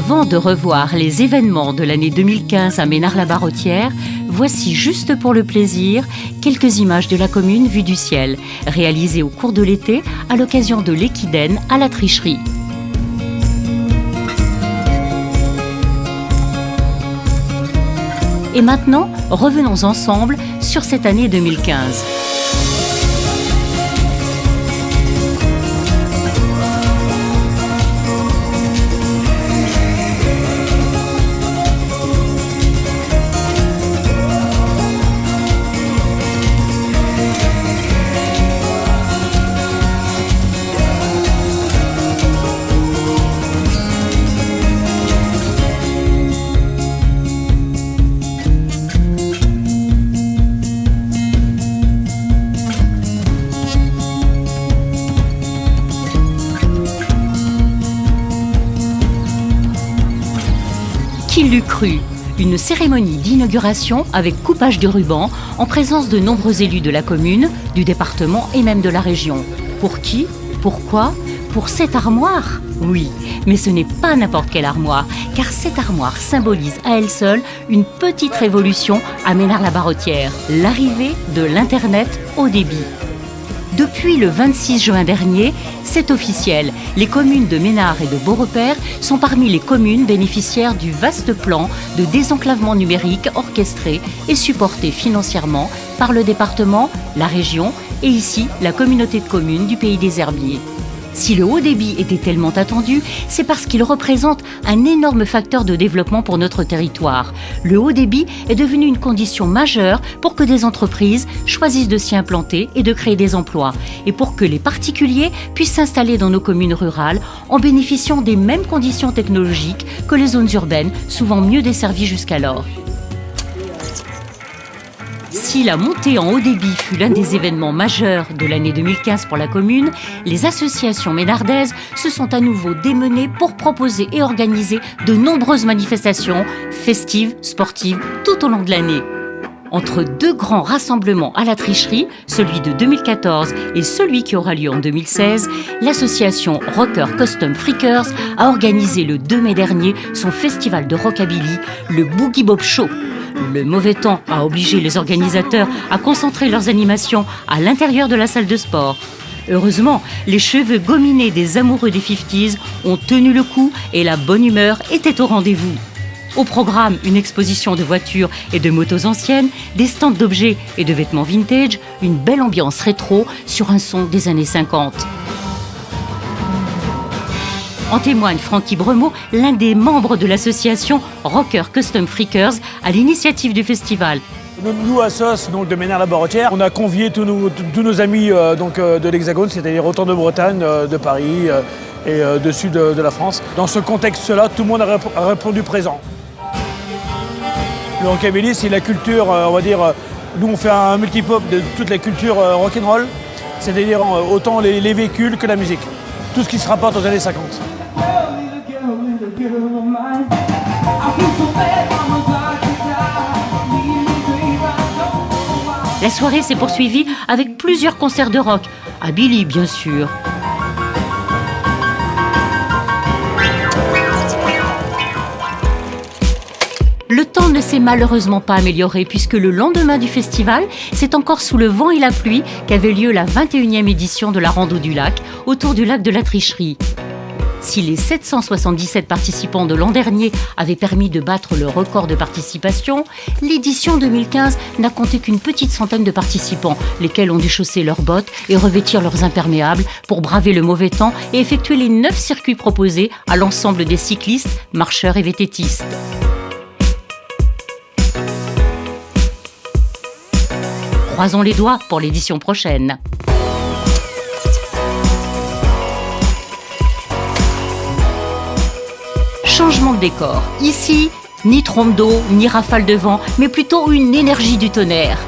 Avant de revoir les événements de l'année 2015 à Ménard-la-Barrotière, voici juste pour le plaisir quelques images de la commune vue du ciel, réalisées au cours de l'été à l'occasion de l'Équidène à la Tricherie. Et maintenant, revenons ensemble sur cette année 2015. Qui l'eût cru ? Une cérémonie d'inauguration avec coupage de ruban en présence de nombreux élus de la commune, du département et même de la région. Pour qui ? Pourquoi ? Pour cette armoire ? Oui, mais ce n'est pas n'importe quelle armoire, car cette armoire symbolise à elle seule une petite révolution à Ménard-la-Barrotière, l'arrivée de l'Internet haut débit. Depuis le 26 juin dernier, c'est officiel. Les communes de Ménard et de Beaurepaire sont parmi les communes bénéficiaires du vaste plan de désenclavement numérique orchestré et supporté financièrement par le département, la région et ici la communauté de communes du Pays des Herbiers. Si le haut débit était tellement attendu, c'est parce qu'il représente un énorme facteur de développement pour notre territoire. Le haut débit est devenu une condition majeure pour que des entreprises choisissent de s'y implanter et de créer des emplois, et pour que les particuliers puissent s'installer dans nos communes rurales en bénéficiant des mêmes conditions technologiques que les zones urbaines, souvent mieux desservies jusqu'alors. Si la montée en haut débit fut l'un des événements majeurs de l'année 2015 pour la commune, les associations ménardaises se sont à nouveau démenées pour proposer et organiser de nombreuses manifestations festives, sportives, tout au long de l'année. Entre deux grands rassemblements à la Tricherie, celui de 2014 et celui qui aura lieu en 2016, l'association Rocker Custom Freakers a organisé le 2 mai dernier son festival de rockabilly, le Boogie Bob Show. Le mauvais temps a obligé les organisateurs à concentrer leurs animations à l'intérieur de la salle de sport. Heureusement, les cheveux gominés des amoureux des 50s ont tenu le coup et la bonne humeur était au rendez-vous. Au programme, une exposition de voitures et de motos anciennes, des stands d'objets et de vêtements vintage, une belle ambiance rétro sur un son des années 50. En témoigne Francky Bremeau, l'un des membres de l'association Rocker Custom Freakers, à l'initiative du festival. Nous, à SOS, donc de Ménard-la-Barrotière, on a convié tous nos amis de l'Hexagone, c'est-à-dire autant de Bretagne, de Paris et de sud de la France. Dans ce contexte-là, tout le monde a répondu présent. Le rockabilly, c'est la culture, on va dire, nous on fait un multipop de toute la culture rock'n'roll, c'est-à-dire autant les véhicules que la musique. Tout ce qui se rapporte aux années 50. La soirée s'est poursuivie avec plusieurs concerts de rock, à Billy bien sûr. Le temps ne s'est malheureusement pas amélioré puisque le lendemain du festival, c'est encore sous le vent et la pluie qu'avait lieu la 21e édition de la Rando du Lac, autour du lac de la Tricherie. Si les 777 participants de l'an dernier avaient permis de battre le record de participation, l'édition 2015 n'a compté qu'une petite centaine de participants, lesquels ont dû chausser leurs bottes et revêtir leurs imperméables pour braver le mauvais temps et effectuer les 9 circuits proposés à l'ensemble des cyclistes, marcheurs et vététistes. Croisons les doigts pour l'édition prochaine. Changement de décor. Ici, ni trompe d'eau, ni rafale de vent, mais plutôt une énergie du tonnerre.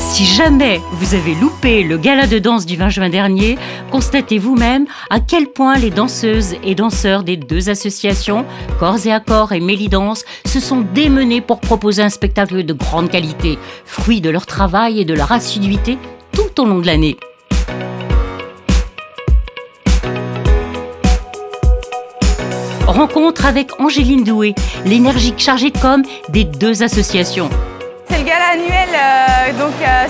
Si jamais vous avez loupé le gala de danse du 20 juin dernier, constatez vous-même à quel point les danseuses et danseurs des deux associations, Corps et Accords et Mélidance, se sont démenés pour proposer un spectacle de grande qualité, fruit de leur travail et de leur assiduité tout au long de l'année. Rencontre avec Angéline Doué, l'énergique chargée de com des deux associations. C'est le gala annuel,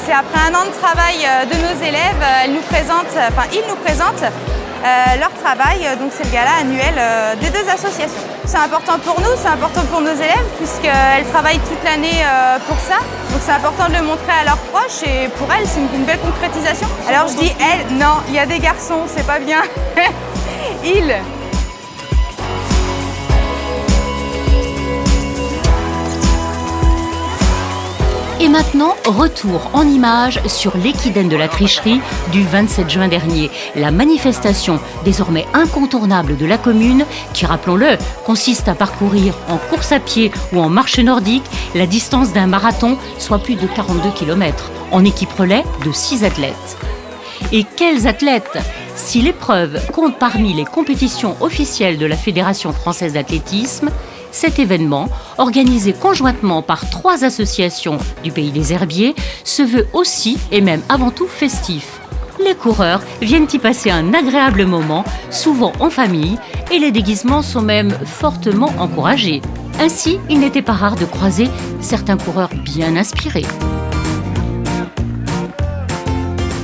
c'est après un an de travail de nos élèves. Ils nous présentent leur travail, donc c'est le gala annuel des deux associations. C'est important pour nous, c'est important pour nos élèves puisqu'elles travaillent toute l'année pour ça. Donc c'est important de le montrer à leurs proches et pour elles c'est une belle concrétisation. Alors je dis elles, non, il y a des garçons, c'est pas bien. Ils. Et maintenant, retour en images sur l'équidène de la tricherie du 27 juin dernier. La manifestation désormais incontournable de la commune qui, rappelons-le, consiste à parcourir en course à pied ou en marche nordique la distance d'un marathon, soit plus de 42 km, en équipe relais de 6 athlètes. Et quels athlètes! Si l'épreuve compte parmi les compétitions officielles de la Fédération française d'athlétisme, cet événement, organisé conjointement par 3 associations du pays des Herbiers, se veut aussi et même avant tout festif. Les coureurs viennent y passer un agréable moment, souvent en famille, et les déguisements sont même fortement encouragés. Ainsi, il n'était pas rare de croiser certains coureurs bien inspirés.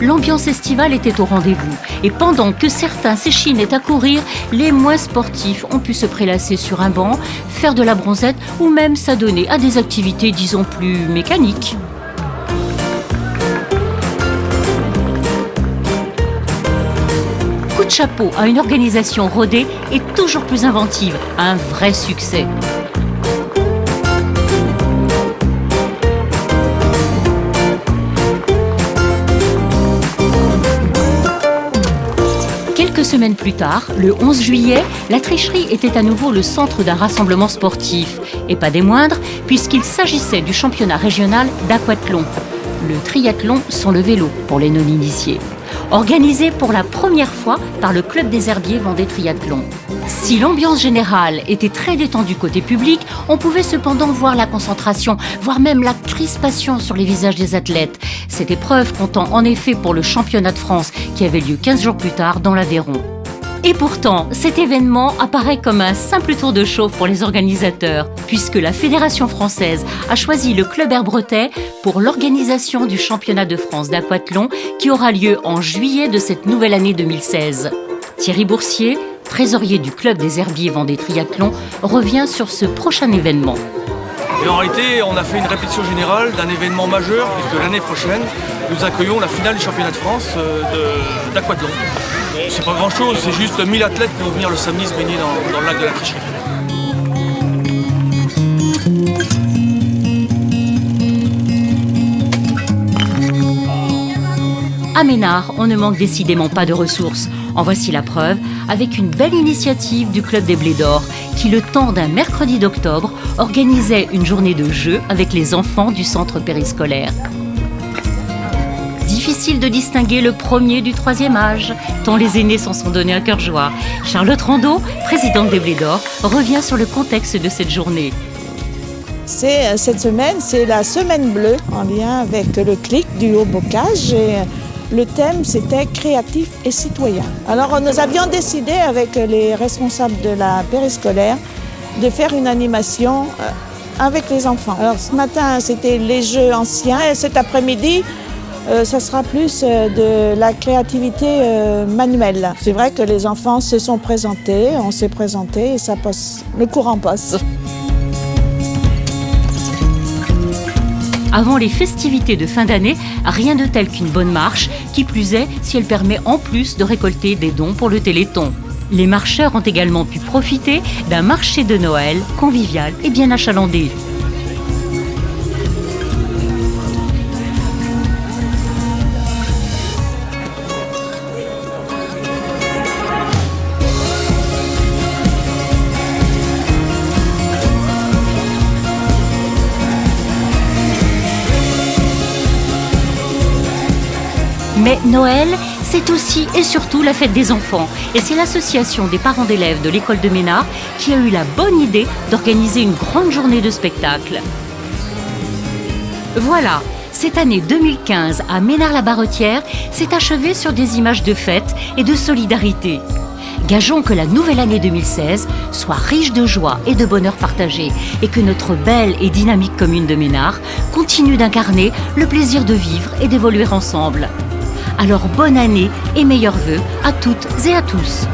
L'ambiance estivale était au rendez-vous et pendant que certains s'échinaient à courir, les moins sportifs ont pu se prélasser sur un banc, faire de la bronzette ou même s'adonner à des activités, disons, plus mécaniques. Coup de chapeau à une organisation rodée et toujours plus inventive, un vrai succès. Quelques semaines plus tard, le 11 juillet, la tricherie était à nouveau le centre d'un rassemblement sportif. Et pas des moindres, puisqu'il s'agissait du championnat régional d'aquathlon. Le triathlon sans le vélo pour les non-initiés. Organisé pour la première fois par le Club des Herbiers Vendée Triathlon. Si l'ambiance générale était très détendue côté public, on pouvait cependant voir la concentration, voire même la crispation sur les visages des athlètes. Cette épreuve comptant en effet pour le championnat de France qui avait lieu 15 jours plus tard dans l'Aveyron. Et pourtant, cet événement apparaît comme un simple tour de chauffe pour les organisateurs, puisque la Fédération française a choisi le Club Herbretais pour l'organisation du championnat de France d'aquathlon qui aura lieu en juillet de cette nouvelle année 2016. Thierry Boursier, trésorier du Club des Herbiers Vendée Triathlon, revient sur ce prochain événement. Et en réalité, on a fait une répétition générale d'un événement majeur, puisque l'année prochaine, nous accueillons la finale du championnat de France d'aquathlon. C'est pas grand chose, c'est juste 1000 athlètes qui vont venir le samedi se baigner dans le lac de la Tricherie. À Ménard, on ne manque décidément pas de ressources. En voici la preuve avec une belle initiative du Club des Blés d'Or qui, le temps d'un mercredi d'octobre, organisait une journée de jeu avec les enfants du centre périscolaire. Difficile de distinguer le premier du troisième âge, tant les aînés s'en sont donnés à cœur joie. Charlotte Rondeau, présidente des Blés d'Or, revient sur le contexte de cette journée. Cette semaine, c'est la semaine bleue en lien avec le CLIC du Haut-Bocage. Et le thème, c'était créatif et citoyen. Alors, nous avions décidé avec les responsables de la périscolaire de faire une animation avec les enfants. Alors, ce matin, c'était les jeux anciens et cet après-midi, ça sera plus de la créativité manuelle. C'est vrai que les enfants se sont présentés, on s'est présenté et ça passe, le courant passe. Avant les festivités de fin d'année, rien de tel qu'une bonne marche, qui plus est si elle permet en plus de récolter des dons pour le Téléthon. Les marcheurs ont également pu profiter d'un marché de Noël convivial et bien achalandé. Mais Noël, c'est aussi et surtout la fête des enfants. Et c'est l'association des parents d'élèves de l'école de Ménard qui a eu la bonne idée d'organiser une grande journée de spectacle. Voilà, cette année 2015 à Ménard-la-Barretière s'est achevée sur des images de fête et de solidarité. Gageons que la nouvelle année 2016 soit riche de joie et de bonheur partagé et que notre belle et dynamique commune de Ménard continue d'incarner le plaisir de vivre et d'évoluer ensemble. Alors bonne année et meilleurs vœux à toutes et à tous.